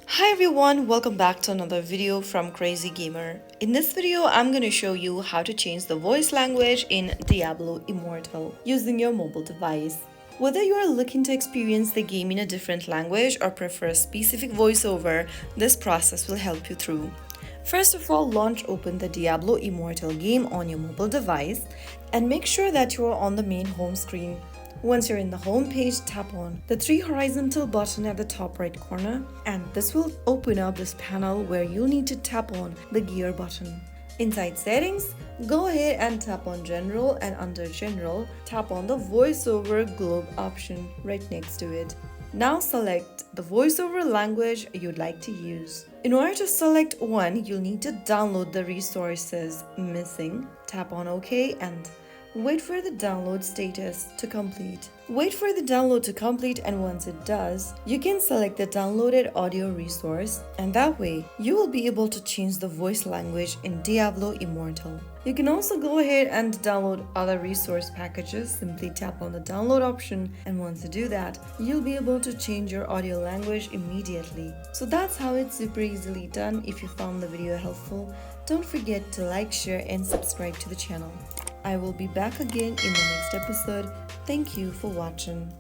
Hi everyone, welcome back to another video from Crazy Gamer. In this video, I'm going to show you how to change the voice language in Diablo Immortal using your mobile device. Whether you are looking to experience the game in a different language or prefer a specific voiceover, this process will help you through. First of all, launch open the Diablo Immortal game on your mobile device and make sure that you are on the main home screen. Once you're in the home page, tap on the three horizontal button at the top right corner, and this will open up this panel where you'll need to tap on the gear button. Inside settings, go ahead and tap on general, and under general, tap on the voiceover globe option right next to it. Now select the voiceover language you'd like to use. In order to select one, you'll need to download the resources missing. Tap on OK and wait for the download status to complete. Wait for the download to complete, and once it does, you can select the downloaded audio resource, and that way you will be able to change the voice language in Diablo Immortal. You can also go ahead and download other resource packages. Simply tap on the download option, and once you do that, you'll be able to change your audio language immediately. So that's how it's super easily done. If you found the video helpful, don't forget to like, share, and subscribe to the channel. I will be back again in the next episode. Thank you for watching.